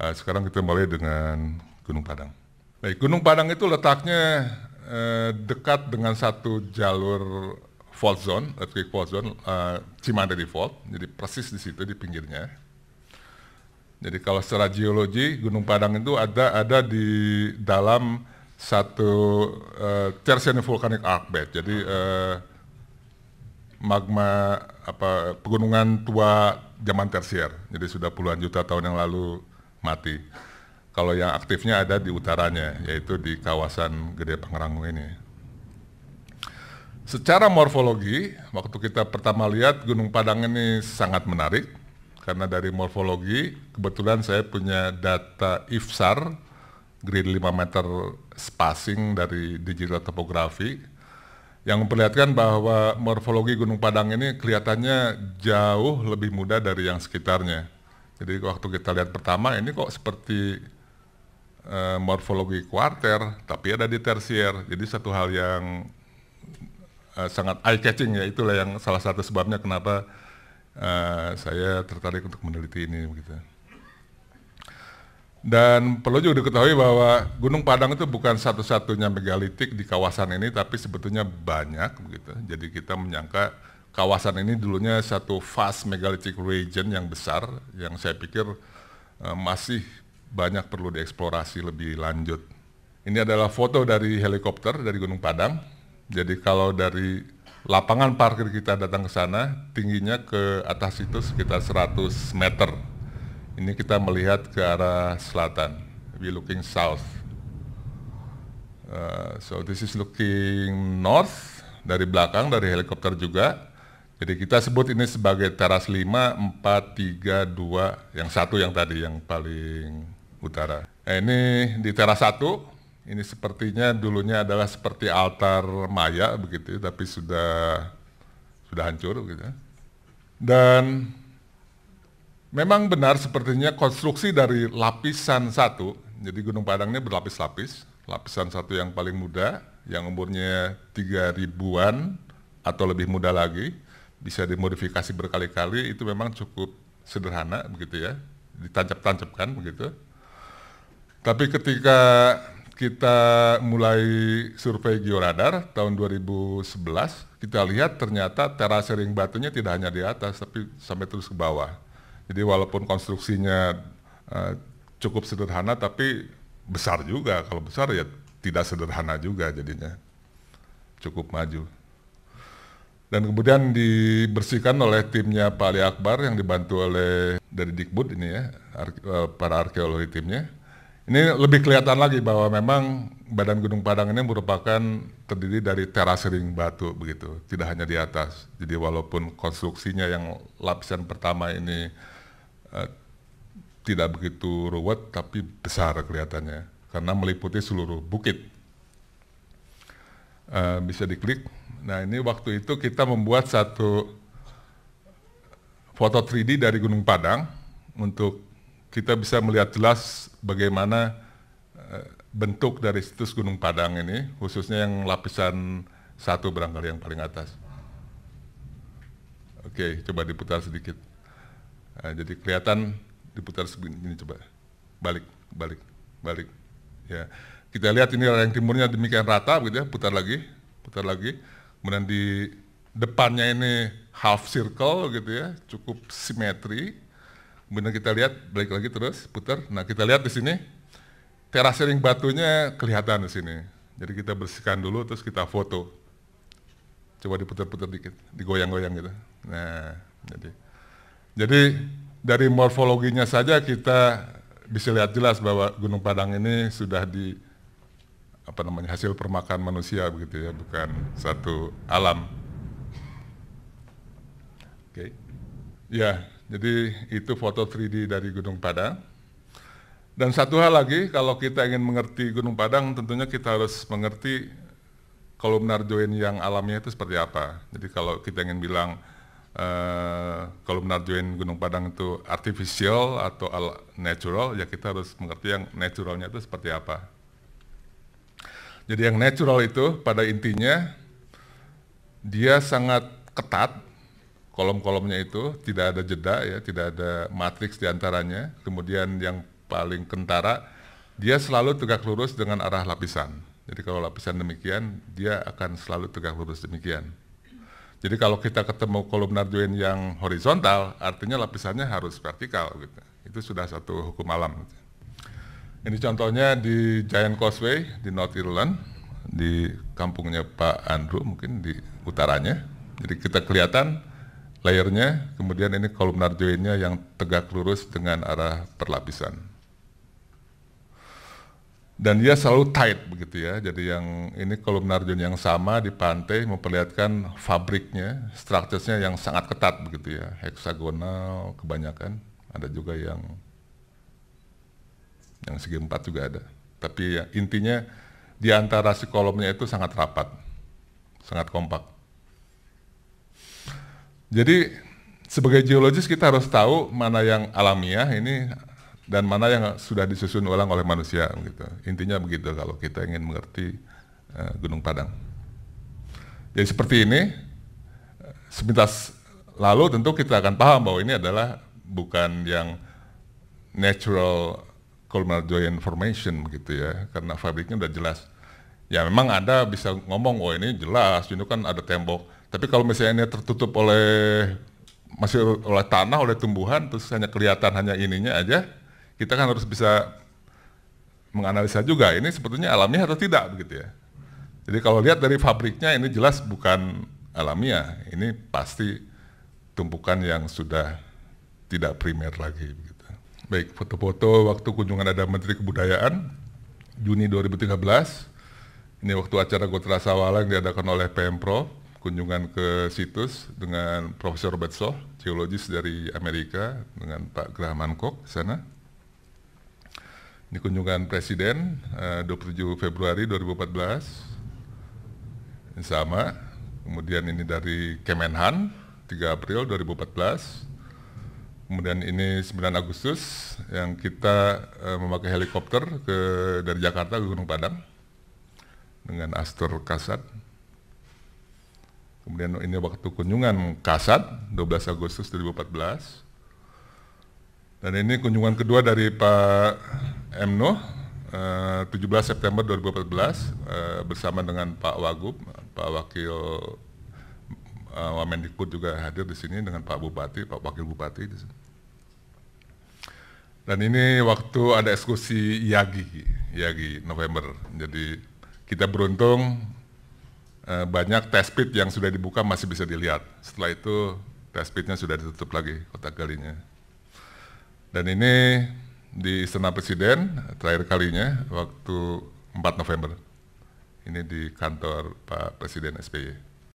Sekarang kita mulai dengan Gunung Padang. Baik, Gunung Padang itu letaknya dekat dengan satu jalur fault zone, earthquake fault zone, Cimandiri Fault. Jadi persis di situ di pinggirnya. Jadi kalau secara geologi, Gunung Padang itu ada di dalam satu tertiary volcanic arc bed. Jadi magma pegunungan tua zaman tersier. Jadi sudah puluhan juta tahun yang lalu mati. Kalau yang aktifnya ada di utaranya, yaitu di kawasan Gede Pangrango ini. Secara morfologi, waktu kita pertama lihat Gunung Padang ini sangat menarik, karena dari morfologi, kebetulan saya punya data IFSAR, grid 5 meter spacing dari digital topografi, yang memperlihatkan bahwa morfologi Gunung Padang ini kelihatannya jauh lebih muda dari yang sekitarnya. Jadi waktu kita lihat pertama, ini kok seperti morfologi kuarter, tapi ada di tersier. Jadi satu hal yang sangat eye-catching ya, itulah yang salah satu sebabnya kenapa saya tertarik untuk meneliti ini begitu. Dan perlu juga diketahui bahwa Gunung Padang itu bukan satu-satunya megalitik di kawasan ini, tapi sebetulnya banyak begitu. Jadi kita menyangka kawasan ini dulunya satu vast megalithic region yang besar, yang saya pikir masih banyak perlu dieksplorasi lebih lanjut. Ini adalah foto dari helikopter dari Gunung Padang. Jadi kalau dari lapangan parkir kita datang ke sana, tingginya ke atas itu sekitar 100 meter. Ini kita melihat ke arah selatan. We looking south. So this is looking north dari belakang, dari helikopter juga. Jadi kita sebut ini sebagai teras 5, 4, 3, 2, yang satu yang tadi, yang paling utara. Ini di teras 1, ini sepertinya dulunya adalah seperti altar Maya begitu, tapi sudah hancur gitu. Dan memang benar sepertinya konstruksi dari lapisan 1, jadi Gunung Padang ini berlapis-lapis. Lapisan 1 yang paling muda, yang umurnya 3000-an atau lebih muda lagi, bisa dimodifikasi berkali-kali, itu memang cukup sederhana begitu ya, ditancap-tancapkan begitu. Tapi ketika kita mulai survei georadar tahun 2011, kita lihat ternyata terasering batunya tidak hanya di atas, tapi sampai terus ke bawah. Jadi walaupun konstruksinya cukup sederhana, tapi besar juga. Kalau besar ya tidak sederhana juga jadinya, cukup maju. Dan kemudian dibersihkan oleh timnya Pak Ali Akbar yang dibantu oleh dari Dikbud ini ya, para arkeologi timnya. Ini lebih kelihatan lagi bahwa memang badan Gunung Padang ini merupakan terdiri dari terasering batu begitu, tidak hanya di atas. Jadi walaupun konstruksinya yang lapisan pertama ini tidak begitu ruwet, tapi besar kelihatannya karena meliputi seluruh bukit. Bisa diklik. Nah ini waktu itu kita membuat satu foto 3D dari Gunung Padang untuk kita bisa melihat jelas bagaimana bentuk dari situs Gunung Padang ini, khususnya yang lapisan 1 barangkali yang paling atas. Oke, coba diputar sedikit. Jadi kelihatan diputar segini, coba balik. Ya, kita lihat ini yang timurnya demikian rata, gitu ya, putar lagi. Kemudian di depannya ini half circle, gitu ya, cukup simetri. Kemudian kita lihat, balik lagi terus, putar. Nah kita lihat di sini, terasering batunya kelihatan di sini. Jadi kita bersihkan dulu, terus kita foto. Coba diputar-putar dikit, digoyang-goyang gitu. Nah, jadi dari morfologinya saja kita bisa lihat jelas bahwa Gunung Padang ini sudah hasil permakan manusia begitu ya, bukan satu alam. Oke. Ya, jadi itu foto 3D dari Gunung Padang. Dan satu hal lagi, kalau kita ingin mengerti Gunung Padang, tentunya kita harus mengerti kolumnar join yang alamnya itu seperti apa. Jadi kalau kita ingin bilang kolumnar join Gunung Padang itu artificial atau natural, ya kita harus mengerti yang naturalnya itu seperti apa. Jadi yang natural itu pada intinya dia sangat ketat, kolom-kolomnya itu tidak ada jeda ya, tidak ada matriks di antaranya. Kemudian yang paling kentara, dia selalu tegak lurus dengan arah lapisan. Jadi kalau lapisan demikian, dia akan selalu tegak lurus demikian. Jadi kalau kita ketemu columnar joint yang horizontal, artinya lapisannya harus vertikal gitu. Itu sudah satu hukum alam. Gitu. Ini contohnya di Giant Causeway di North Ireland, di kampungnya Pak Andrew mungkin di utaranya. Jadi kita kelihatan layernya, kemudian ini columnar joint-nya yang tegak lurus dengan arah perlapisan. Dan dia selalu tight begitu ya, jadi yang ini columnar joint yang sama di pantai memperlihatkan fabriknya, structures-nya yang sangat ketat begitu ya, heksagonal kebanyakan, ada juga yang segi empat juga ada. Tapi ya, intinya di antara si kolomnya itu sangat rapat, sangat kompak. Jadi sebagai geologis kita harus tahu mana yang alamiah ini dan mana yang sudah disusun ulang oleh manusia gitu. Intinya begitu kalau kita ingin mengerti Gunung Padang. Jadi seperti ini, sepintas lalu tentu kita akan paham bahwa ini adalah bukan yang natural columnar joint formation gitu ya, karena fabriknya udah jelas. Ya memang ada bisa ngomong, oh ini jelas, ini kan ada tembok. Tapi kalau misalnya ini tertutup masih oleh tanah, oleh tumbuhan, terus hanya kelihatan hanya ininya aja, kita kan harus bisa menganalisa juga ini sebetulnya alamiah atau tidak begitu ya. Jadi kalau lihat dari fabriknya ini jelas bukan alamiah, ini pasti tumpukan yang sudah tidak primer lagi begitu. Baik, foto-foto waktu kunjungan ada Menteri Kebudayaan Juni 2013. Ini waktu acara Gotra Sawala yang diadakan oleh Pemprov, kunjungan ke situs dengan Profesor Robert Soh, geologis dari Amerika, dengan Pak Graham Hancock di sana. Ini kunjungan Presiden 27 Februari 2014. Ini sama. Kemudian ini dari Kemenhan 3 April 2014. Kemudian ini 9 Agustus yang kita memakai helikopter dari Jakarta ke Gunung Padang dengan Astor Kasat. Kemudian ini waktu kunjungan Kasat 12 Agustus 2014. Dan ini kunjungan kedua dari Pak Emno 17 September 2014 bersama dengan Pak Wagub, Pak Wakil Wamendikbud juga hadir di sini dengan Pak Bupati, Pak Wakil Bupati di sini. Dan ini waktu ada ekskursi Yagi November. Jadi kita beruntung banyak test pit yang sudah dibuka masih bisa dilihat. Setelah itu test pitnya sudah ditutup lagi kotak galinya. Dan ini di Istana Presiden terakhir kalinya waktu 4 November. Ini di kantor Pak Presiden SBY.